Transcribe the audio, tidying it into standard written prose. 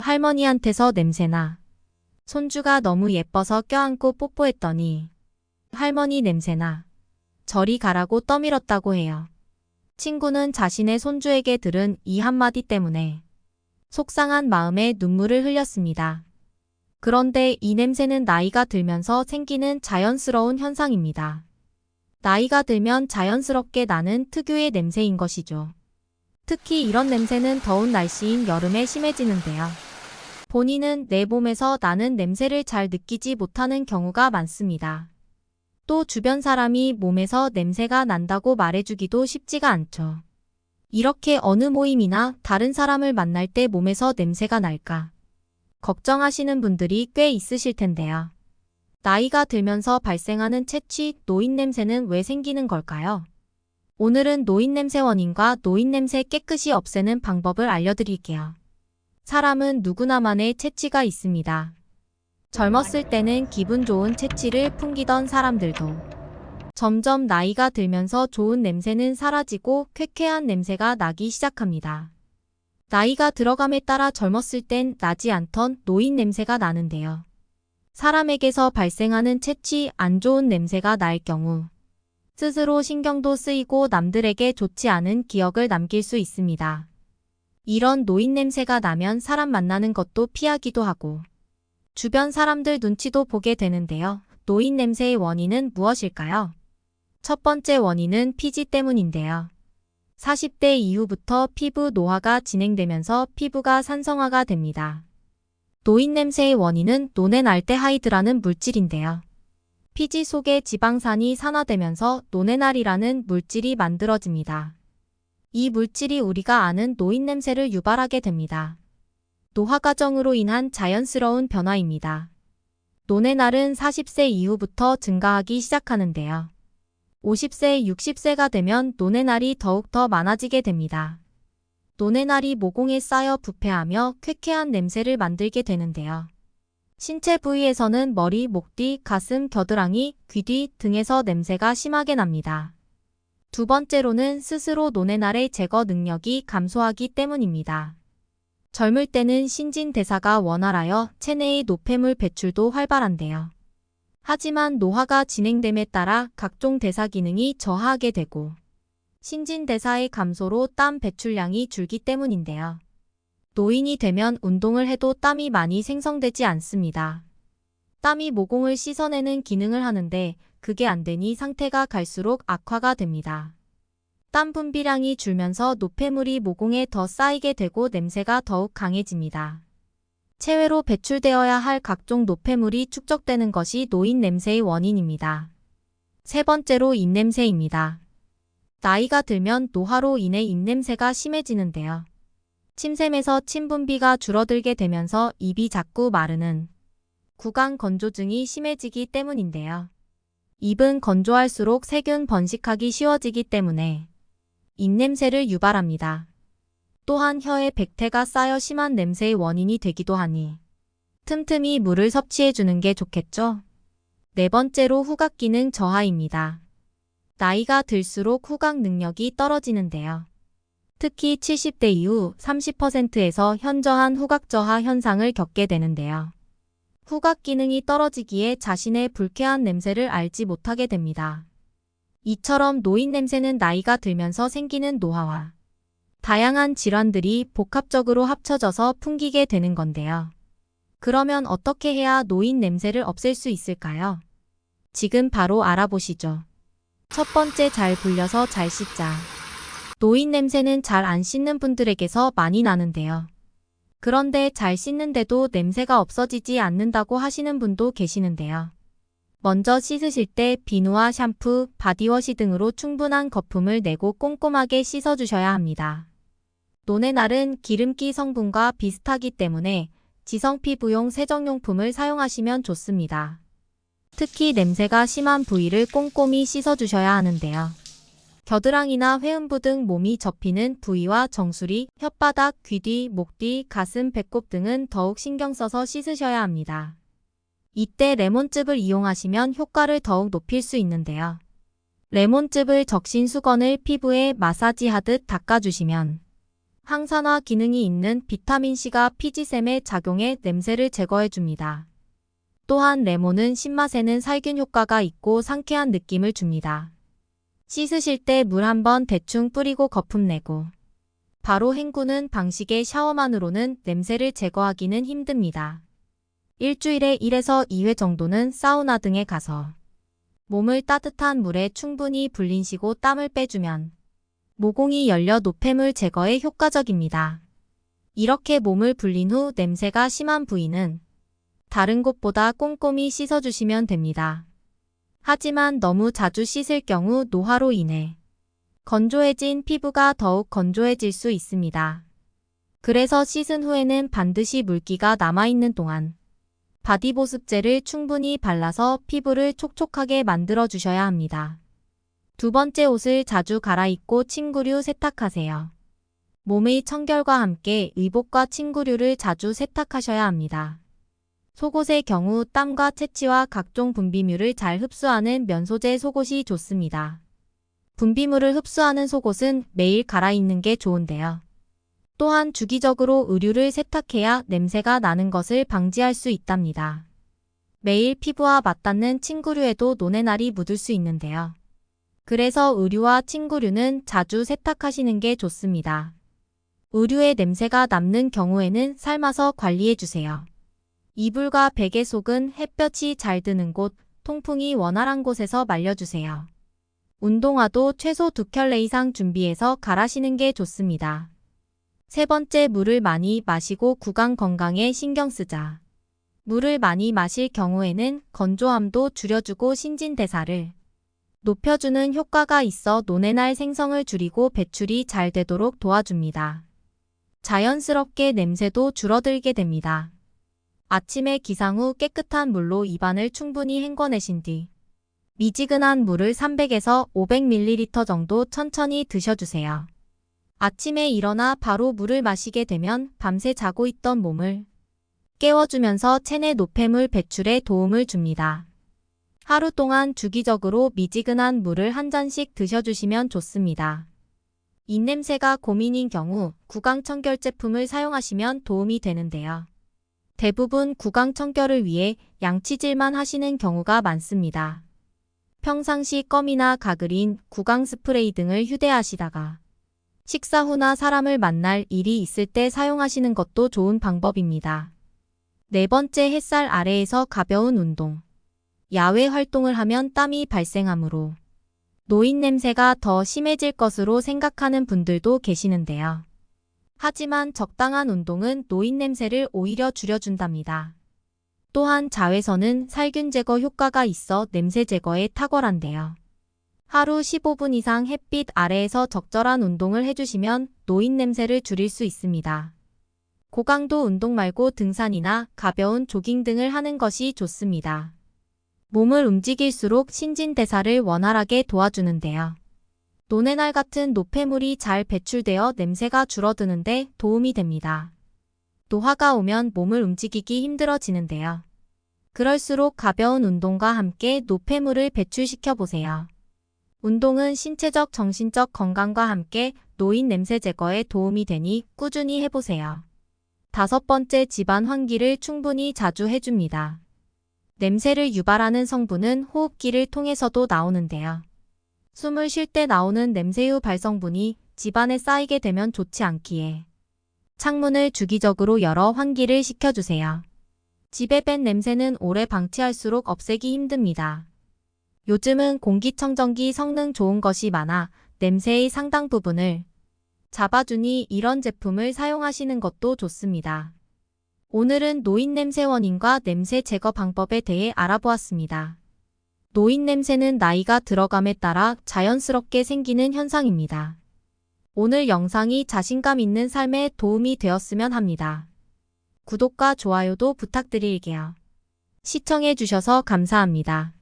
할머니한테서 냄새나. 손주가 너무 예뻐서 껴안고 뽀뽀했더니 할머니 냄새나. 저리 가라고 떠밀었다고 해요. 친구는 자신의 손주에게 들은 이 한마디 때문에 속상한 마음에 눈물을 흘렸습니다. 그런데 이 냄새는 나이가 들면서 생기는 자연스러운 현상입니다. 나이가 들면 자연스럽게 나는 특유의 냄새인 것이죠. 특히 이런 냄새는 더운 날씨인 여름에 심해지는데요. 본인은 내 몸에서 나는 냄새를 잘 느끼지 못하는 경우가 많습니다. 또 주변 사람이 몸에서 냄새가 난다고 말해주기도 쉽지가 않죠. 이렇게 어느 모임이나 다른 사람을 만날 때 몸에서 냄새가 날까 걱정하시는 분들이 꽤 있으실 텐데요. 나이가 들면서 발생하는 체취, 노인냄새는 왜 생기는 걸까요? 오늘은 노인냄새 원인과 노인냄새 깨끗이 없애는 방법을 알려드릴게요. 사람은 누구나만의 체취가 있습니다. 젊었을 때는 기분 좋은 체취를 풍기던 사람들도 점점 나이가 들면서 좋은 냄새는 사라지고 쾌쾌한 냄새가 나기 시작합니다. 나이가 들어감에 따라 젊었을 땐 나지 않던 노인 냄새가 나는데요. 사람에게서 발생하는 체취, 안 좋은 냄새가 날 경우 스스로 신경도 쓰이고 남들에게 좋지 않은 기억을 남길 수 있습니다. 이런 노인 냄새가 나면 사람 만나는 것도 피하기도 하고 주변 사람들 눈치도 보게 되는데요. 노인 냄새의 원인은 무엇일까요? 첫 번째 원인은 피지 때문인데요. 40대 이후부터 피부 노화가 진행되면서 피부가 산성화가 됩니다. 노인 냄새의 원인은 노넨알데하이드라는 물질인데요. 피지 속의 지방산이 산화되면서 노넨알이라는 물질이 만들어집니다. 이 물질이 우리가 아는 노인 냄새를 유발하게 됩니다. 노화 과정으로 인한 자연스러운 변화입니다. 노넨알은 40세 이후부터 증가하기 시작하는데요. 50세, 60세가 되면 노넨알이 더욱더 많아지게 됩니다. 노넨알이 모공에 쌓여 부패하며 쾌쾌한 냄새를 만들게 되는데요. 신체 부위에서는 머리, 목 뒤, 가슴, 겨드랑이, 귀 뒤 등에서 냄새가 심하게 납니다. 두 번째로는 스스로 노넨알의 제거 능력이 감소하기 때문입니다. 젊을 때는 신진대사가 원활하여 체내의 노폐물 배출도 활발한데요. 하지만 노화가 진행됨에 따라 각종 대사 기능이 저하하게 되고 신진대사의 감소로 땀 배출량이 줄기 때문인데요. 노인이 되면 운동을 해도 땀이 많이 생성되지 않습니다. 땀이 모공을 씻어내는 기능을 하는데 그게 안 되니 상태가 갈수록 악화가 됩니다. 땀 분비량이 줄면서 노폐물이 모공에 더 쌓이게 되고 냄새가 더욱 강해집니다. 체외로 배출되어야 할 각종 노폐물이 축적되는 것이 노인 냄새의 원인입니다. 세 번째로 입냄새입니다. 나이가 들면 노화로 인해 입냄새가 심해지는데요. 침샘에서 침 분비가 줄어들게 되면서 입이 자꾸 마르는 구강 건조증이 심해지기 때문인데요. 입은 건조할수록 세균 번식하기 쉬워지기 때문에 입냄새를 유발합니다. 또한 혀에 백태가 쌓여 심한 냄새의 원인이 되기도 하니 틈틈이 물을 섭취해주는 게 좋겠죠? 네 번째로 후각 기능 저하입니다. 나이가 들수록 후각 능력이 떨어지는데요. 특히 70대 이후 30%에서 현저한 후각 저하 현상을 겪게 되는데요. 후각 기능이 떨어지기에 자신의 불쾌한 냄새를 알지 못하게 됩니다. 이처럼 노인 냄새는 나이가 들면서 생기는 노화와 다양한 질환들이 복합적으로 합쳐져서 풍기게 되는 건데요. 그러면 어떻게 해야 노인 냄새를 없앨 수 있을까요? 지금 바로 알아보시죠. 첫 번째, 잘 불려서 잘 씻자. 노인 냄새는 잘 안 씻는 분들에게서 많이 나는데요. 그런데 잘 씻는데도 냄새가 없어지지 않는다고 하시는 분도 계시는데요. 먼저 씻으실 때 비누와 샴푸, 바디워시 등으로 충분한 거품을 내고 꼼꼼하게 씻어주셔야 합니다. 노넨알은 기름기 성분과 비슷하기 때문에 지성 피부용 세정용품을 사용하시면 좋습니다. 특히 냄새가 심한 부위를 꼼꼼히 씻어주셔야 하는데요. 겨드랑이나 회음부 등 몸이 접히는 부위와 정수리, 혓바닥, 귀 뒤, 목 뒤, 가슴, 배꼽 등은 더욱 신경 써서 씻으셔야 합니다. 이때 레몬즙을 이용하시면 효과를 더욱 높일 수 있는데요. 레몬즙을 적신 수건을 피부에 마사지하듯 닦아주시면 항산화 기능이 있는 비타민C가 피지샘에 작용해 냄새를 제거해줍니다. 또한 레몬은 신맛에는 살균 효과가 있고 상쾌한 느낌을 줍니다. 씻으실 때 물 한번 대충 뿌리고 거품 내고 바로 헹구는 방식의 샤워만으로는 냄새를 제거하기는 힘듭니다. 일주일에 1에서 2회 정도는 사우나 등에 가서 몸을 따뜻한 물에 충분히 불린시고 땀을 빼주면 모공이 열려 노폐물 제거에 효과적입니다. 이렇게 몸을 불린 후 냄새가 심한 부위는 다른 곳보다 꼼꼼히 씻어주시면 됩니다. 하지만 너무 자주 씻을 경우 노화로 인해 건조해진 피부가 더욱 건조해질 수 있습니다. 그래서 씻은 후에는 반드시 물기가 남아있는 동안 바디보습제를 충분히 발라서 피부를 촉촉하게 만들어 주셔야 합니다. 두 번째, 옷을 자주 갈아입고 침구류 세탁하세요. 몸의 청결과 함께 의복과 침구류를 자주 세탁하셔야 합니다. 속옷의 경우 땀과 채취와 각종 분비물을 잘 흡수하는 면소재 속옷이 좋습니다. 분비물을 흡수하는 속옷은 매일 갈아입는 게 좋은데요. 또한 주기적으로 의류를 세탁해야 냄새가 나는 것을 방지할 수 있답니다. 매일 피부와 맞닿는 침구류에도 노네날이 묻을 수 있는데요. 그래서 의류와 침구류는 자주 세탁하시는 게 좋습니다. 의류에 냄새가 남는 경우에는 삶아서 관리해주세요. 이불과 베개 속은 햇볕이 잘 드는 곳, 통풍이 원활한 곳에서 말려주세요. 운동화도 최소 2켤레 이상 준비해서 갈아시는 게 좋습니다. 세 번째, 물을 많이 마시고 구강 건강에 신경 쓰자. 물을 많이 마실 경우에는 건조함도 줄여주고 신진대사를 높여주는 효과가 있어 노네날 생성을 줄이고 배출이 잘 되도록 도와줍니다. 자연스럽게 냄새도 줄어들게 됩니다. 아침에 기상 후 깨끗한 물로 입안을 충분히 헹궈내신 뒤 미지근한 물을 300에서 500ml 정도 천천히 드셔주세요. 아침에 일어나 바로 물을 마시게 되면 밤새 자고 있던 몸을 깨워주면서 체내 노폐물 배출에 도움을 줍니다. 하루 동안 주기적으로 미지근한 물을 한 잔씩 드셔주시면 좋습니다. 입냄새가 고민인 경우 구강청결 제품을 사용하시면 도움이 되는데요. 대부분 구강청결을 위해 양치질만 하시는 경우가 많습니다. 평상시 껌이나 가그린, 구강 스프레이 등을 휴대하시다가 식사 후나 사람을 만날 일이 있을 때 사용하시는 것도 좋은 방법입니다. 네 번째, 햇살 아래에서 가벼운 운동. 야외 활동을 하면 땀이 발생하므로 노인 냄새가 더 심해질 것으로 생각하는 분들도 계시는데요. 하지만 적당한 운동은 노인 냄새를 오히려 줄여준답니다. 또한 자외선은 살균 제거 효과가 있어 냄새 제거에 탁월한데요. 하루 15분 이상 햇빛 아래에서 적절한 운동을 해주시면 노인 냄새를 줄일 수 있습니다. 고강도 운동 말고 등산이나 가벼운 조깅 등을 하는 것이 좋습니다. 몸을 움직일수록 신진대사를 원활하게 도와주는데요. 노네날 같은 노폐물이 잘 배출되어 냄새가 줄어드는데 도움이 됩니다. 노화가 오면 몸을 움직이기 힘들어지는데요. 그럴수록 가벼운 운동과 함께 노폐물을 배출시켜 보세요. 운동은 신체적, 정신적 건강과 함께 노인 냄새 제거에 도움이 되니 꾸준히 해보세요. 다섯 번째, 집안 환기를 충분히 자주 해줍니다. 냄새를 유발하는 성분은 호흡기를 통해서도 나오는데요. 숨을 쉴 때 나오는 냄새유 발성분이 집안에 쌓이게 되면 좋지 않기에 창문을 주기적으로 열어 환기를 시켜주세요. 집에 밴 냄새는 오래 방치할수록 없애기 힘듭니다. 요즘은 공기청정기 성능 좋은 것이 많아 냄새의 상당 부분을 잡아주니 이런 제품을 사용하시는 것도 좋습니다. 오늘은 노인 냄새 원인과 냄새 제거 방법에 대해 알아보았습니다. 노인 냄새는 나이가 들어감에 따라 자연스럽게 생기는 현상입니다. 오늘 영상이 자신감 있는 삶에 도움이 되었으면 합니다. 구독과 좋아요도 부탁드릴게요. 시청해주셔서 감사합니다.